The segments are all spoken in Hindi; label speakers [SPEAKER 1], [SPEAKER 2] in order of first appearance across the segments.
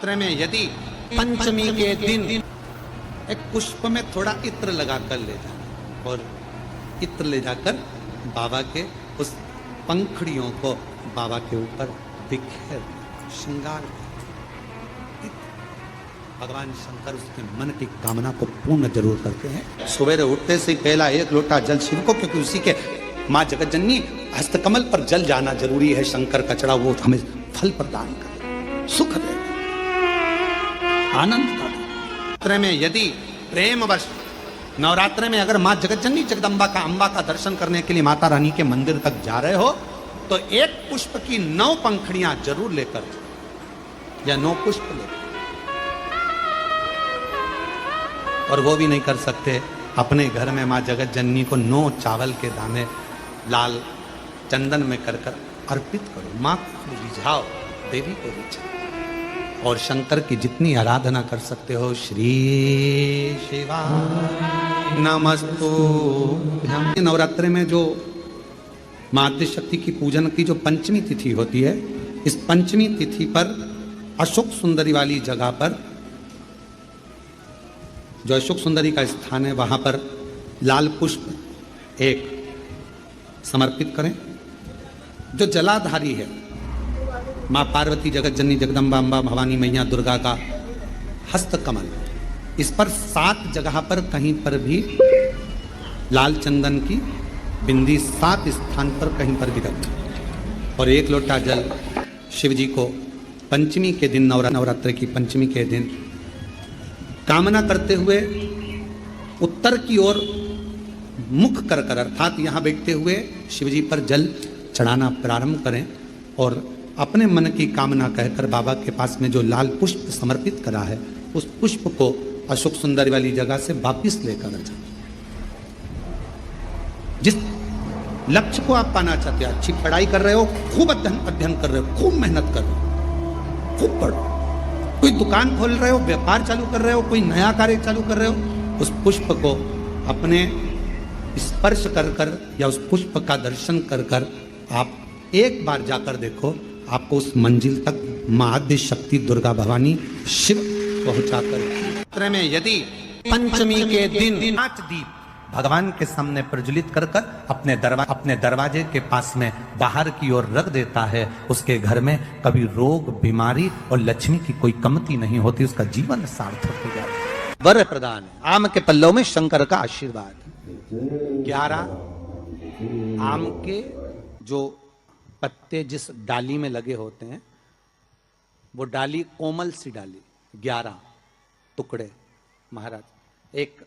[SPEAKER 1] नवरात्र में यदि पंचमी के दिन एक पुष्प में थोड़ा इत्र लगाकर ले जाना और इत्र ले जाकर बाबा के उस पंखड़ियों को बाबा के ऊपर बिखेर श्रृंगार, भगवान शंकर उसके मन की कामना को पूर्ण जरूर करते हैं। सवेरे उठते से पहला एक लोटा जल शिव को, क्योंकि उसी के माँ जगत जननी हस्तकमल पर जल जाना जरूरी है। शंकर का चढ़ा वो हमें फल प्रदान करे, सुख दे, आनंद का दे। में यदि प्रेमवश नवरात्र में अगर माँ जगत जननी जगदम्बा का अम्बा का दर्शन करने के लिए माता रानी के मंदिर तक जा रहे हो तो एक पुष्प की 9 पंखड़ियां जरूर लेकर या 9 पुष्प लेकर, और वो भी नहीं कर सकते अपने घर में माँ जगत जननी को 9 चावल के दाने लाल चंदन में कर कर अर्पित करो। माँ को रिझाओ, देवी को रिझाओ और शंकर की जितनी आराधना कर सकते हो। श्री शिवा नमस्तुभ्यं। नवरात्रि में जो माँ आद्य शक्ति की पूजन की जो पंचमी तिथि होती है, इस पंचमी तिथि पर अशोक सुंदरी वाली जगह पर, जो अशोक सुंदरी का स्थान है, वहां पर लाल पुष्प एक समर्पित करें। जो जलाधारी है माँ पार्वती जगत जननी जगदम्बा अम्बा भवानी मैया दुर्गा का हस्त कमल, इस पर 7 जगह पर कहीं पर भी लाल चंदन की बिंदी 7 स्थान पर कहीं पर भी रखें और 1 लोटा जल शिव जी को पंचमी के दिन, नवरात्र की पंचमी के दिन कामना करते हुए उत्तर की ओर मुख कर कर, अर्थात यहाँ बैठते हुए शिव जी पर जल चढ़ाना प्रारंभ करें और अपने मन की कामना कहकर बाबा के पास में जो लाल पुष्प समर्पित करा है उस पुष्प को अशोक सुंदरी वाली जगह से वापिस लेकर जाए। जिस लक्ष्य को आप पाना चाहते हो, अच्छी पढ़ाई कर रहे हो, खूब अध्ययन कर रहे हो, खूब मेहनत कर रहे हो, खूब पढ़ो, कोई दुकान खोल रहे हो, व्यापार चालू कर रहे हो, कोई नया कार्य चालू कर रहे हो, उस पुष्प को अपने स्पर्श कर कर या उस पुष्प का दर्शन कर कर आप एक बार जाकर देखो, आपको उस मंजिल तक माँ आद्य शक्ति दुर्गा भवानी शिव पहुंचाकर। में यदि पंचमी के दिन 5 दीप भगवान के सामने प्रज्वलित कर कर अपने दरवाजे के पास में बाहर की ओर रख देता है, उसके घर में कभी रोग बीमारी और लक्ष्मी की कोई कमती नहीं होती, उसका जीवन सार्थक हो जाता है। वर प्रदान है, आम के पल्लों में शंकर का आशीर्वाद। 11 आम के जो पत्ते जिस डाली में लगे होते हैं, वो डाली कोमल सी डाली, 11 टुकड़े महाराज एक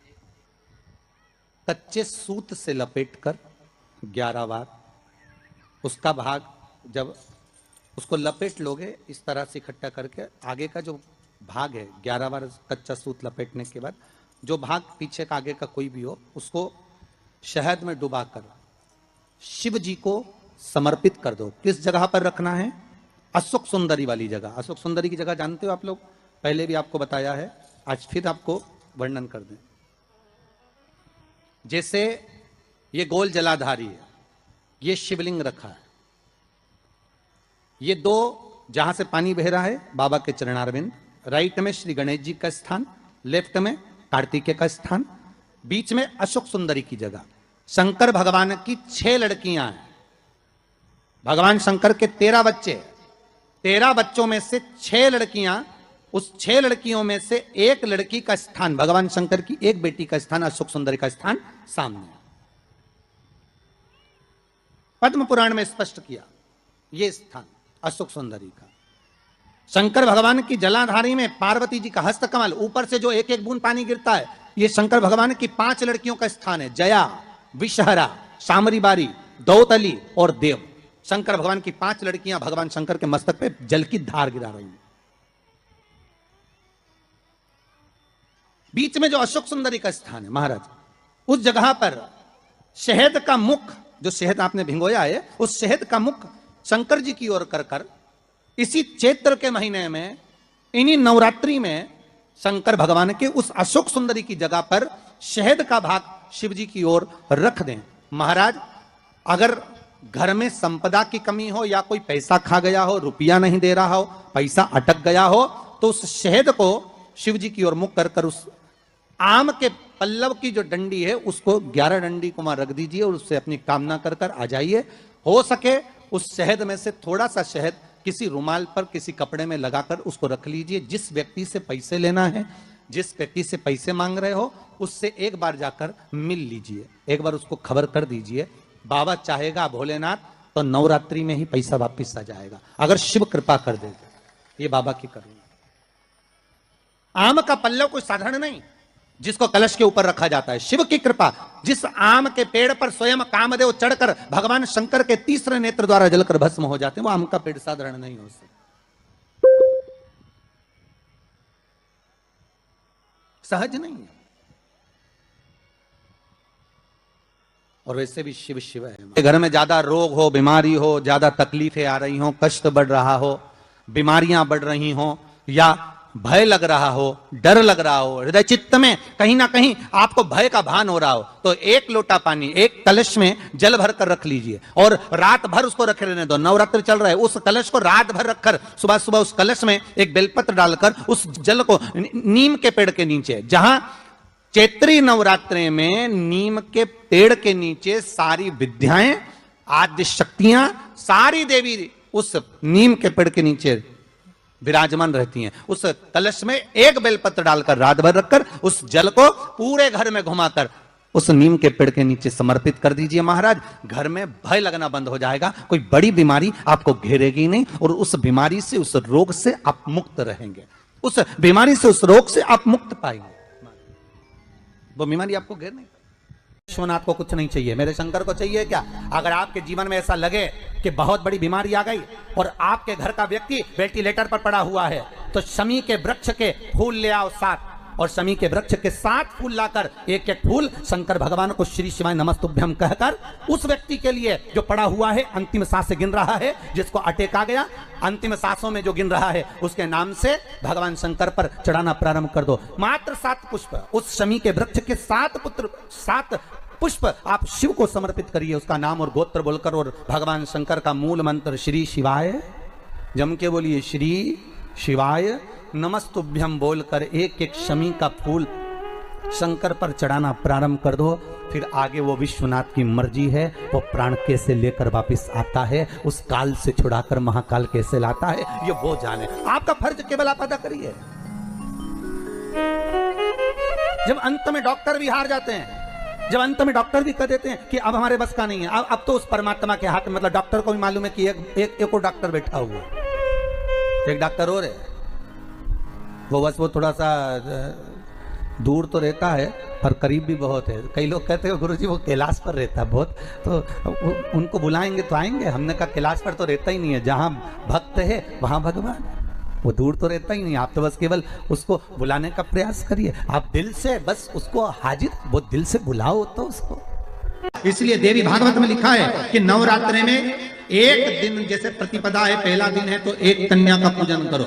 [SPEAKER 1] कच्चे सूत से लपेटकर 11 बार उसका भाग, जब उसको लपेट लोगे इस तरह से इकट्ठा करके, आगे का जो भाग है 11 बार कच्चा सूत लपेटने के बाद जो भाग पीछे का आगे का कोई भी हो, उसको शहद में डुबाकर शिव जी को समर्पित कर दो। किस जगह पर रखना है? अशोक सुंदरी वाली जगह। अशोक सुंदरी की जगह जानते हो आप लोग, पहले भी आपको बताया है, आज फिर आपको वर्णन कर दें। जैसे ये गोल जलाधारी है, ये शिवलिंग रखा है, ये 2 जहां से पानी बह रहा है बाबा के चरणारविंद, राइट में श्री गणेश जी का स्थान, लेफ्ट में कार्तिकेय का स्थान, बीच में अशोक सुंदरी की जगह। शंकर भगवान की 6 लड़कियां हैं। भगवान शंकर के 13 बच्चे, 13 बच्चों में से 6 लड़कियां, उस 6 लड़कियों में से एक लड़की का स्थान, भगवान शंकर की एक बेटी का स्थान, अशोक सुंदरी का स्थान सामने पद्म पुराण में स्पष्ट किया, यह स्थान अशोक सुंदरी का। शंकर भगवान की जलाधारी में पार्वती जी का हस्तकमल, ऊपर से जो एक एक बूंद पानी गिरता है, यह शंकर भगवान की 5 लड़कियों का स्थान है, जया, विषहरा, सामरीबारी, दौतली और देव। शंकर भगवान की 5 लड़कियां भगवान शंकर के मस्तक पे जल की धार गिरा रही हैं। बीच में जो अशोक सुंदरी का स्थान है महाराज, उस जगह पर शहद का मुख, जो शहद आपने भिंगोया है, उस शहद का मुख शंकर जी की ओर कर कर इसी चैत्र के महीने में, इन्हीं नवरात्रि में शंकर भगवान के उस अशोक सुंदरी की जगह पर शहद का भाग शिव जी की ओर रख दें। महाराज अगर घर में संपदा की कमी हो या कोई पैसा खा गया हो, रुपया नहीं दे रहा हो, पैसा अटक गया हो, तो उस शहद को शिव जी की ओर मुख कर कर उस आम के पल्लव की जो डंडी है उसको 11 डंडी को वहां रख दीजिए और उससे अपनी कामना कर कर आ जाइए। हो सके उस शहद में से थोड़ा सा शहद किसी रुमाल पर किसी कपड़े में लगाकर उसको रख लीजिए। जिस व्यक्ति से पैसे लेना है, जिस व्यक्ति से पैसे मांग रहे हो, उससे एक बार जाकर मिल लीजिए, एक बार उसको खबर कर दीजिए। बाबा चाहेगा भोलेनाथ तो नवरात्रि में ही पैसा वापिस आ जाएगा, अगर शिव कृपा कर दे। ये बाबा की करुणा। आम का पल्लव कोई साधारण नहीं जिसको कलश के ऊपर रखा जाता है, शिव की कृपा। जिस आम के पेड़ पर स्वयं कामदेव चढ़कर भगवान शंकर के तीसरे नेत्र द्वारा जलकर भस्म हो जाते हैं, वो आम का पेड़ साधारण नहीं हो सकता, सहज नहीं है। और वैसे भी शिव शिव है। घर में ज्यादा रोग हो, बीमारी हो, ज्यादा तकलीफें आ रही हो, कष्ट बढ़ रहा हो, बीमारियां बढ़ रही हो, या भय लग रहा हो, डर लग रहा हो, हृदय चित्त में कहीं ना कहीं आपको भय का भान हो रहा हो, तो एक लोटा पानी एक कलश में जल भर कर रख लीजिए और रात भर उसको रखे रहने दो। नवरात्र चल रहा है, उस कलश को रात भर रखकर सुबह सुबह उस कलश में एक बेलपत्र डालकर उस जल को नीम के पेड़ के नीचे, जहां चैत्री नवरात्रि में नीम के पेड़ के नीचे सारी विद्याएं, आद्य शक्तियां, सारी देवी उस नीम के पेड़ के नीचे विराजमान रहती हैं। उस कलश में एक बेलपत्र डालकर रात भर रखकर उस जल को पूरे घर में घुमाकर उस नीम के पेड़ के नीचे समर्पित कर दीजिए महाराज। घर में भय लगना बंद हो जाएगा, कोई बड़ी बीमारी आपको घेरेगी नहीं और उस बीमारी से, उस रोग से आप मुक्त रहेंगे। उस बीमारी से, उस रोग से आप मुक्त पाएंगे, वो बीमारी आपको घेर नहीं। विश्वनाथ को कुछ नहीं चाहिए, मेरे शंकर को चाहिए क्या? अगर आपके जीवन में ऐसा लगे कि बहुत बड़ी बीमारी आ गई और आपके घर का व्यक्ति वेंटिलेटर पर पड़ा हुआ है, तो शमी के वृक्ष के फूल ले आओ 7, और शमी के वृक्ष के 7 फूल लाकर एक एक फूल शंकर भगवान को श्री शिवाय नमस्तुभ्यम कहकर उस व्यक्ति के लिए जो पड़ा हुआ है, अंतिम सांस गिन रहा है, जिसको अटैक आ गया, अंतिम सांसों में जो गिन रहा है, उसके नाम से भगवान शंकर पर चढ़ाना प्रारंभ कर दो। मात्र 7 पुष्प, उस शमी के वृक्ष के 7 पुष्प आप शिव को समर्पित करिए, उसका नाम और गोत्र बोलकर, और भगवान शंकर का मूल मंत्र श्री शिवाय, जम के बोलिए श्री शिवाय नमस्तुभ्यम बोलकर एक एक शमी का फूल शंकर पर चढ़ाना प्रारंभ कर दो। फिर आगे वो विश्वनाथ की मर्जी है, वो प्राण कैसे लेकर वापस आता है, उस काल से छुड़ाकर महाकाल कैसे लाता है, ये वो जाने। आपका फर्ज केवल आप अदा करिए। जब अंत में डॉक्टर भी हार जाते हैं, जब अंत में डॉक्टर भी कह देते हैं कि अब हमारे बस का नहीं है, अब तो उस परमात्मा के हाथ में, मतलब डॉक्टर को भी मालूम है कि एक और डॉक्टर बैठा हुआ है, एक डॉक्टर और है, वो बस वो थोड़ा सा दूर तो रहता है पर करीब भी बहुत है। कई लोग कहते हैं गुरुजी वो कैलाश पर रहता है बहुत, तो उनको बुलाएंगे तो आएंगे। हमने कहा कैलाश पर तो रहता ही नहीं है, जहां भक्त है वहां भगवान, वो दूर तो रहता ही नहीं। आप तो बस केवल उसको बुलाने का प्रयास करिए, आप दिल से बस उसको हाजिर, वो दिल से बुलाओ तो उसको। इसलिए देवी भागवत में लिखा है कि नवरात्रि में एक दिन, जैसे प्रतिपदा है, पहला दिन है तो एक कन्या का पूजन करो,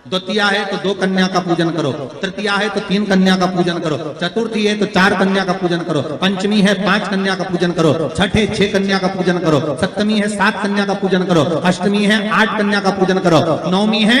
[SPEAKER 1] द्वितीया है तो 2 कन्या का पूजन करो, तृतीया है तो 3 कन्या का पूजन करो, चतुर्थी है तो 4 कन्या का पूजन करो, पंचमी है 5 कन्या का पूजन करो, छठे 6 कन्या का पूजन करो, सप्तमी है 7 कन्या का पूजन करो, अष्टमी है 8 कन्या का पूजन करो, नवमी है,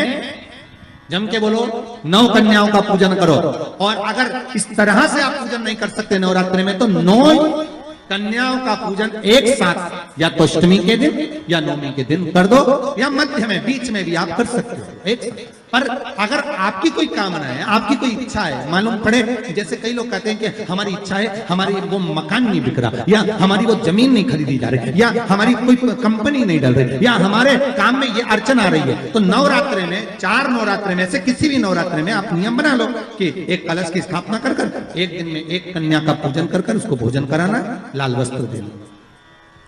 [SPEAKER 1] जम के बोलो, 9 कन्याओं का पूजन करो। और अगर इस तरह से आप पूजन नहीं कर सकते नवरात्रि में, तो 9 कन्याओं का पूजन एक साथ, या तो अष्टमी के दिन या नवमी के दिन कर दो, या मध्य में, बीच में भी आप कर सकते हो एक साथ। पर अगर आपकी कोई कामना है, आपकी कोई इच्छा है, मालूम पड़े, जैसे कई लोग कहते हैं कि हमारी इच्छा है, हमारी वो मकान नहीं बिक रहा, या हमारी वो जमीन नहीं खरीदी जा रही, या हमारी कोई कंपनी नहीं डल रही, या हमारे काम में ये अड़चन आ रही है, तो नवरात्रि में, 4 नवरात्रि में से किसी भी नवरात्रि में आप नियम बना लो कि एक कलश की स्थापना कर कर एक दिन में एक कन्या का पूजन कर कर उसको भोजन कराना, लाल वस्त्र देना,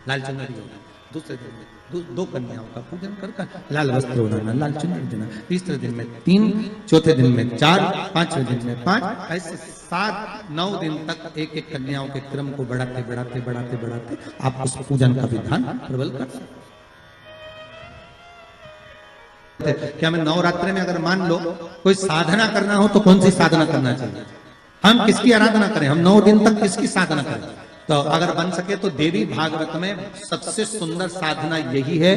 [SPEAKER 1] लाल चुनरी देना, दूसरे दिन में 2 कन्याओं का पूजन कर कर लाल वस्त्र ओढ़ाना, लाल चुनरी देना, तीसरे दिन में 3, चौथे दिन में 4, 5वें दिन में 5, ऐसे 7-9 दिन तक एक एक कन्याओं के क्रम को बढ़ाते बढ़ाते बढ़ाते बढ़ाते आप उस पूजन का विधान प्रबल कर सकते। क्या मैं नवरात्रि में, अगर मान लो कोई साधना करना हो तो कौन सी साधना करना चाहिए? हम किसकी आराधना करें? हम 9 दिन तक किसकी साधना करें? तो अगर बन सके तो देवी भागवत में सबसे सुंदर साधना यही है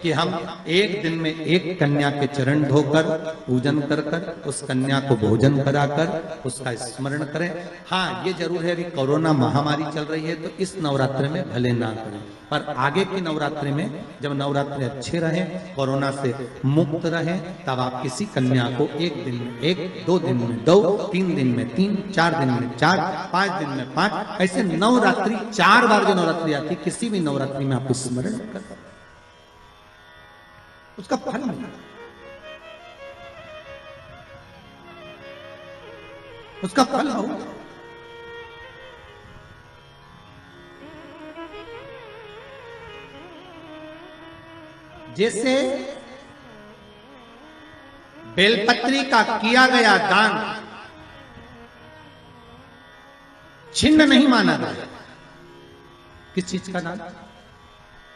[SPEAKER 1] कि हम एक दिन में एक कन्या के चरण धोकर पूजन कर कर उस कन्या को भोजन कराकर उसका स्मरण करें। हाँ, ये जरूर है, अभी कोरोना महामारी चल रही है तो इस नवरात्र में भले ना करें, पर आगे की नवरात्रि में जब नवरात्रि अच्छे रहे, कोरोना से मुक्त रहे, तब आप किसी कन्या को एक दिन में एक, 2 दिन में 2, 3 दिन में 3, 4 दिन में 4, 5 दिन में 5, ऐसे नवरात्रि 4 बार जो नवरात्रि आती, किसी भी नवरात्रि में आप स्मरण कर उसका फल मिलेगा, उसका फल होगा। जैसे बेलपत्री का किया गया दान छिन्न नहीं माना गया। किस चीज का दान?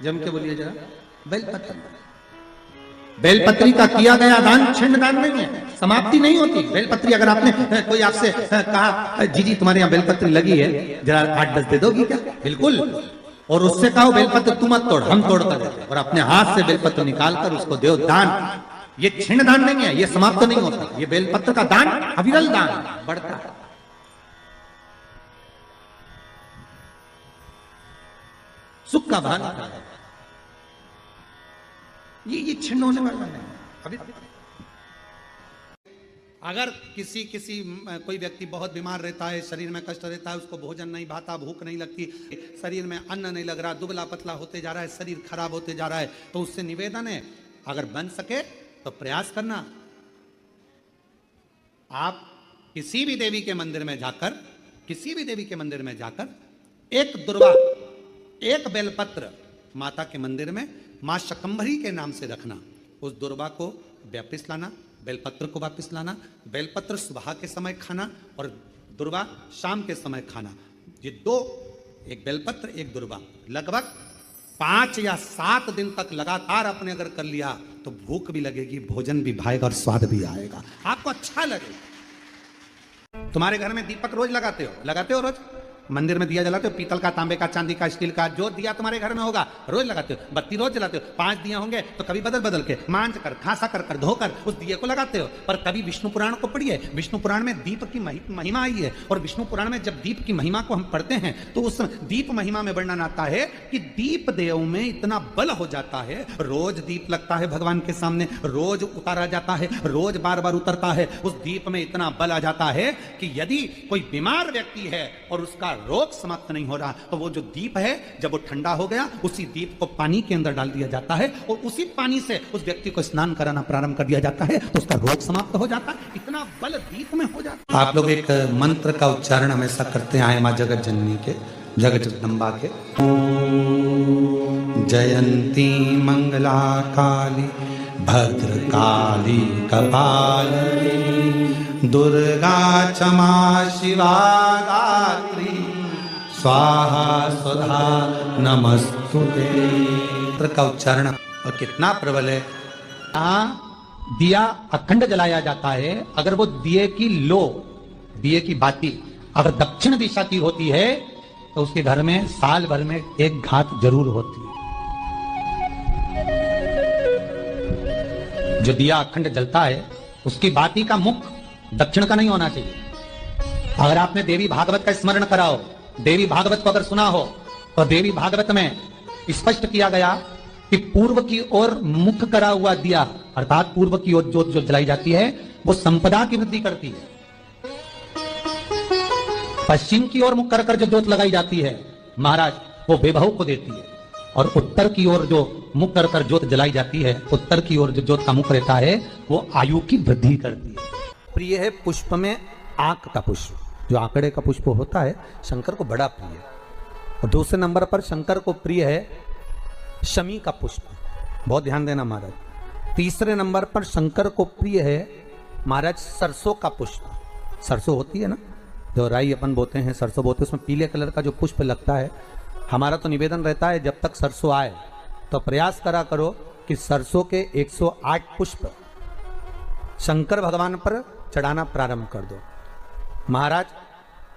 [SPEAKER 1] जम के बोलिए जरा। बेलपत्री। बेलपत्री का किया गया दान छिन्न दान नहीं है, समाप्ति नहीं होती। बेलपत्री अगर आपने कोई आपसे कहा जी तुम्हारे यहाँ बेलपत्री लगी है, जरा 8-10 दे दोगी क्या? बिल्कुल। और उससे कहो बेलपत्र तू मत तोड़, हम तोड़ कर देते, और अपने हाथ से बेलपत्र निकालकर उसको दो दान। ये छिन्न दान नहीं है, ये समाप्त नहीं होता। ये बेलपत्र का दान अविरल दान बढ़ता है। सुख का भान ये छिन्न होने वाला नहीं। अभी अगर किसी कोई व्यक्ति बहुत बीमार रहता है, शरीर में कष्ट रहता है, उसको भोजन नहीं भाता, भूख नहीं लगती, शरीर में अन्न नहीं लग रहा, दुबला पतला होते जा रहा है, शरीर खराब होते जा रहा है, तो उससे निवेदन है अगर बन सके तो प्रयास करना। आप किसी भी देवी के मंदिर में जाकर एक दुर्वा, एक बेलपत्र माता के मंदिर में मां शकंभरी के नाम से रखना। उस दुर्वा को वापिस लाना, बेलपत्र को वापिस लाना। बेलपत्र सुबह के समय खाना और दुर्वा शाम के समय खाना। ये 2, एक बेलपत्र एक दुर्वा, लगभग 5 या 7 दिन तक लगातार आपने अगर कर लिया तो भूख भी लगेगी, भोजन भी भाएगा और स्वाद भी आएगा, आपको अच्छा लगेगा। तुम्हारे घर में दीपक रोज लगाते हो रोज? मंदिर में दिया जलाते हो, पीतल का, तांबे का, चांदी का, स्टील का, जो दिया तुम्हारे घर में होगा रोज लगाते हो। बत्ती रोज जलाते हो, 5 दिया होंगे तो कभी बदल के मांझ कर, खासा कर धोकर उस दिए को लगाते हो। पर कभी विष्णु पुराण को पढ़िए, विष्णु पुराण में दीप की महिमा आई है, और विष्णु पुराण में जब दीप की महिमा को हम पढ़ते हैं तो उस दीप महिमा में वर्णन आता है कि दीप देव में इतना बल हो जाता है, रोज दीप लगता है भगवान के सामने, रोज उतारा जाता है, रोज बार बार उतरता है, उस दीप में इतना बल आ जाता है कि यदि कोई बीमार व्यक्ति है और उसका रोग समाप्त नहीं हो रहा, तो वो जो दीप है जब वो ठंडा हो गया, उसी दीप को पानी के अंदर डाल दिया जाता है और उसी पानी से उस व्यक्ति को स्नान कराना प्रारंभ कर दिया जाता है, तो उसका रोग समाप्त हो जाता है। इतना बल दीप में हो जाता है। आप लोग एक मंत्र का उच्चारण हमेशा करते आए मां जगत जननी के, जगत जगदम्बा के। जयंती मंगला काली भद्रकाली कपालिनी दुर्गा क्षमा शिवा गात्री स्वाहा स्वधा नमस्तुते। मंत्र का उच्चारण और कितना प्रबल है। दिया अखंड जलाया जाता है, अगर वो दिए की बाती अगर दक्षिण दिशा की होती है तो उसके घर में साल भर में एक घात जरूर होती है। जो दिया अखंड जलता है उसकी बाती का मुख दक्षिण का नहीं होना चाहिए। अगर आपने देवी भागवत का स्मरण कराओ, देवी भागवत को अगर सुना हो, तो देवी भागवत में स्पष्ट किया गया कि पूर्व की ओर मुख करा हुआ दिया, अर्थात पूर्व की ओर ज्योत जो जलाई जाती है वो संपदा की वृद्धि करती है। पश्चिम की ओर मुख कर जो ज्योत लगाई जाती है महाराज, वो वैभव को देती है। और उत्तर की ओर जो मुख कर ज्योत जलाई जाती है, उत्तर की ओर जो ज्योत का मुख रहता है वो आयु की वृद्धि करती है। प्रिय है पुष्प में आंख का पुष्प, जो आंकड़े का पुष्प होता है शंकर को बड़ा प्रिय है। और दूसरे नंबर पर शंकर को प्रिय है शमी का पुष्प, बहुत ध्यान देना महाराज। तीसरे नंबर पर शंकर को प्रिय है महाराज सरसों का पुष्प। सरसों होती है ना, जो राई अपन बोते हैं, सरसों बोते हैं, उसमें पीले कलर का जो पुष्प लगता है। हमारा तो निवेदन रहता है जब तक सरसों आए तो प्रयास करा करो कि सरसों के 108 पुष्प शंकर भगवान पर चढ़ाना प्रारंभ कर दो। महाराज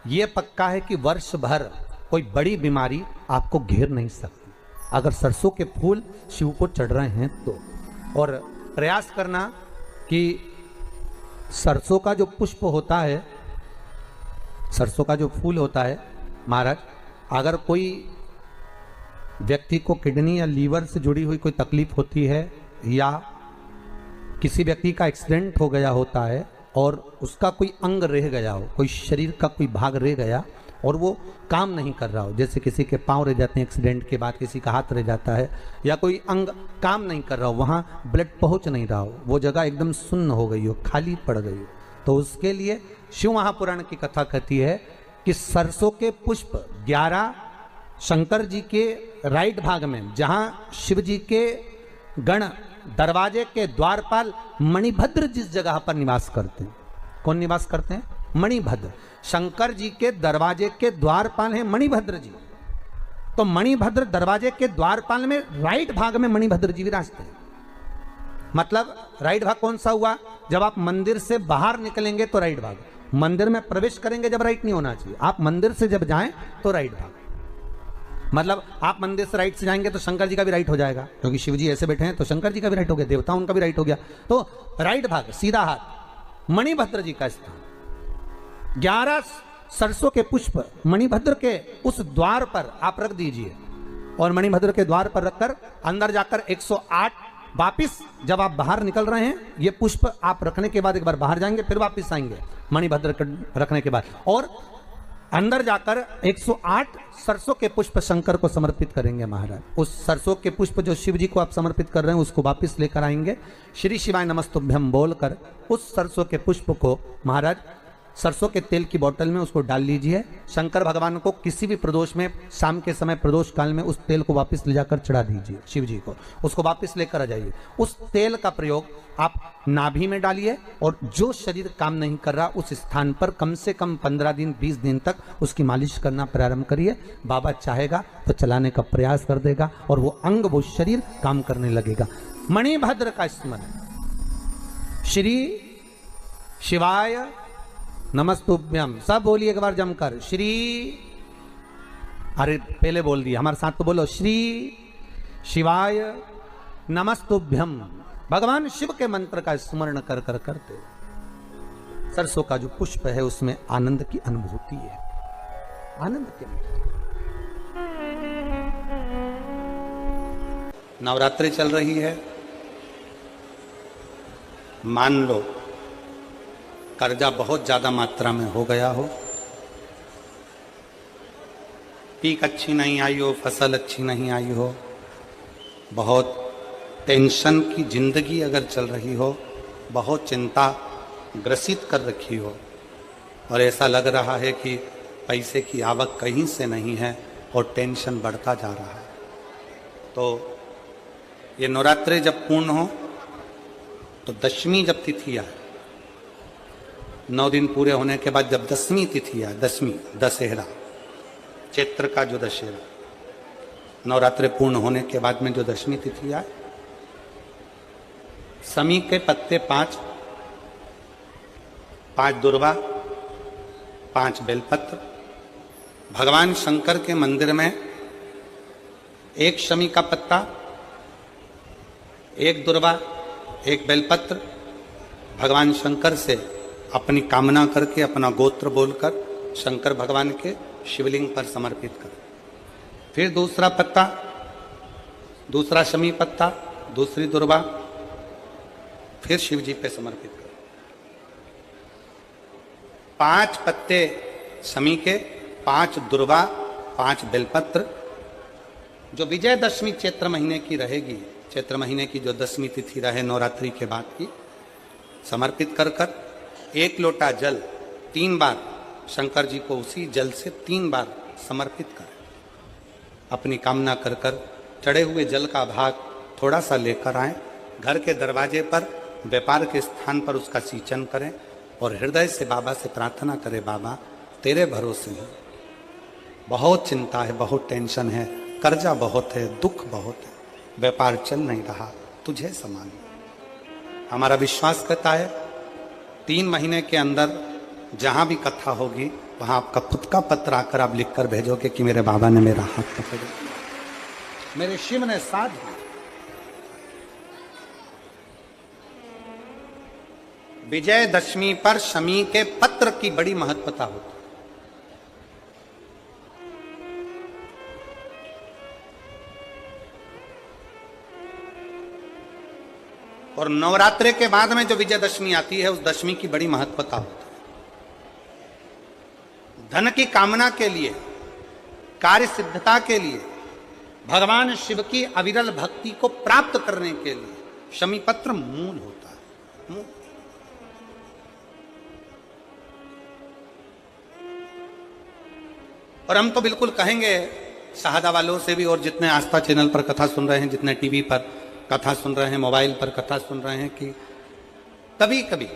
[SPEAKER 1] ये पक्का है कि वर्ष भर कोई बड़ी बीमारी आपको घेर नहीं सकती अगर सरसों के फूल शिव को चढ़ रहे हैं तो। और प्रयास करना कि सरसों का जो पुष्प होता है, सरसों का जो फूल होता है महाराज, अगर कोई व्यक्ति को किडनी या लीवर से जुड़ी हुई कोई तकलीफ होती है या किसी व्यक्ति का एक्सीडेंट हो गया होता है और उसका कोई अंग रह गया हो, कोई शरीर का कोई भाग रह गया और वो काम नहीं कर रहा हो, जैसे किसी के पांव रह जाते हैं एक्सीडेंट के बाद, किसी का हाथ रह जाता है या कोई अंग काम नहीं कर रहा हो, वहाँ ब्लड पहुँच नहीं रहा हो, वो जगह एकदम सुन्न हो गई हो, खाली पड़ गई हो, तो उसके लिए शिव महापुराण की कथा कहती है कि सरसों के पुष्प 11 शंकर जी के राइट भाग में, जहाँ शिव जी के गण दरवाजे के द्वारपाल मणिभद्र जिस जगह पर निवास करते हैं, कौन निवास करते हैं? मणिभद्र। शंकर जी के दरवाजे के द्वारपाल हैं मणिभद्र जी, तो मणिभद्र दरवाजे के द्वारपाल में राइट भाग में मणिभद्र जी विराजते हैं। मतलब राइट भाग कौन सा हुआ? जब आप मंदिर से बाहर निकलेंगे तो राइट भाग, मंदिर में प्रवेश करेंगे जब राइट नहीं होना चाहिए, आप मंदिर से जब जाएं तो राइट भाग। मतलब आप मंदिर से राइट से जाएंगे तो शंकर जी का भी राइट हो जाएगा, क्योंकि शिव जी ऐसे बैठे हैं तो शंकर जी का भी राइट हो गया, देवता उनका भी राइट हो गया, तो राइट भाग सीधा हाथ मणिभद्र जी का स्थान। 11 सरसों के पुष्प मणिभद्र के उस द्वार पर आप रख दीजिए और मणिभद्र के द्वार पर रखकर अंदर जाकर 108 वापिस जब आप बाहर निकल रहे हैं, ये पुष्प आप रखने के बाद एक बार बाहर जाएंगे फिर वापिस आएंगे मणिभद्र रखने के बाद, और अंदर जाकर 108 सरसों के पुष्प शंकर को समर्पित करेंगे महाराज। उस सरसों के पुष्प जो शिव जी को आप समर्पित कर रहे हैं उसको वापिस लेकर आएंगे, श्री शिवाय नमस्तुभ्यम बोलकर उस सरसों के पुष्प को महाराज सरसों के तेल की बोतल में उसको डाल लीजिए। शंकर भगवान को किसी भी प्रदोष में, शाम के समय प्रदोष काल में उस तेल को वापस ले जाकर चढ़ा दीजिए शिव जी को, उसको वापस लेकर आ जाइए। उस तेल का प्रयोग आप नाभि में डालिए और जो शरीर काम नहीं कर रहा उस स्थान पर कम से कम 15 दिन 20 दिन तक उसकी मालिश करना प्रारंभ करिए। बाबा चाहेगा तो चलाने का प्रयास कर देगा और वो अंग, वो शरीर काम करने लगेगा। मणिभद्र का स्मरण, श्री शिवाय नमस्तुभ्यम, सब बोलिए एक बार जमकर, श्री, अरे पहले बोल दिया, हमारे साथ तो बोलो, श्री शिवाय नमस्तुभ्यम। भगवान शिव के मंत्र का स्मरण कर कर करते सरसों का जो पुष्प है उसमें आनंद की अनुभूति है, आनंद की अनुभूति। नवरात्रि चल रही है, मान लो कर्जा बहुत ज्यादा मात्रा में हो गया हो, पीक अच्छी नहीं आई हो, फसल अच्छी नहीं आई हो, बहुत टेंशन की जिंदगी अगर चल रही हो, बहुत चिंता ग्रसित कर रखी हो और ऐसा लग रहा है कि पैसे की आवक कहीं से नहीं है और टेंशन बढ़ता जा रहा है, तो ये नवरात्रि जब पूर्ण हो तो दशमी जब तिथि आए, 9 दिन पूरे होने के बाद जब दसवीं तिथि आए, दसवीं दशहरा, चैत्र का जो दशहरा, नवरात्रि पूर्ण होने के बाद में जो दशमी तिथि आए, समी के पत्ते 5 दुर्वा, 5 बेलपत्र, भगवान शंकर के मंदिर में 1 शमी का पत्ता, 1 दुर्वा, 1 बेलपत्र, भगवान शंकर से अपनी कामना करके, अपना गोत्र बोलकर शंकर भगवान के शिवलिंग पर समर्पित करें। फिर दूसरा पत्ता, दूसरा शमी पत्ता, दूसरी दुर्वा, फिर शिव जी पे समर्पित करें। 5 पत्ते शमी के, 5 दुर्वा, 5 बेलपत्र, जो विजयदशमी चैत्र महीने की रहेगी, चैत्र महीने की जो 10वीं तिथि रहे नवरात्रि के बाद की, समर्पित कर कर 1 लोटा जल 3 बार शंकर जी को उसी जल से 3 बार समर्पित करें। अपनी कामना कर कर चढ़े हुए जल का भाग थोड़ा सा लेकर आएं, घर के दरवाजे पर, व्यापार के स्थान पर उसका सिंचन करें और हृदय से बाबा से प्रार्थना करें, बाबा तेरे भरोसे हैं, बहुत चिंता है, बहुत टेंशन है, कर्जा बहुत है, दुख बहुत है, व्यापार चल नहीं रहा, तुझे समान। हमारा विश्वास कहता है 3 महीने के अंदर जहां भी कथा होगी वहां आपका खुद का पत्र आकर आप लिखकर भेजोगे कि मेरे बाबा ने मेरा हाथ पकड़ा, मेरे शिव ने साथ दिया। विजयदशमी पर शमी के पत्र की बड़ी महत्वता होती है। और नवरात्रे के बाद में जो विजयदशमी आती है उस दशमी की बड़ी महत्वता होती है। धन की कामना के लिए, कार्य सिद्धता के लिए, भगवान शिव की अविरल भक्ति को प्राप्त करने के लिए शमी पत्र मूल होता है। मूल। और हम तो बिल्कुल कहेंगे शहादा वालों से भी, और जितने आस्था चैनल पर कथा सुन रहे हैं, जितने टीवी पर कथा सुन रहे हैं, मोबाइल पर कथा सुन रहे हैं, कि कभी कभी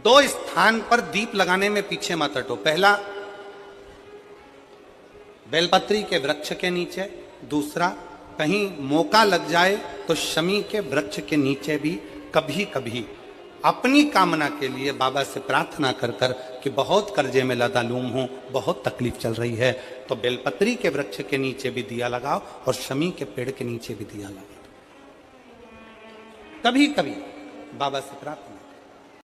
[SPEAKER 1] दो स्थान पर दीप लगाने में पीछे मत हटो। पहला बेलपत्री के वृक्ष के नीचे, दूसरा कहीं मौका लग जाए तो शमी के वृक्ष के नीचे भी कभी कभी अपनी कामना के लिए बाबा से प्रार्थना कर कर कि बहुत कर्जे में लदालूम हूं, बहुत तकलीफ चल रही है, तो बेलपत्री के वृक्ष के नीचे भी दिया लगाओ और शमी के पेड़ के नीचे भी दिया लगाओ। कभी कभी बाबा से प्रार्थना।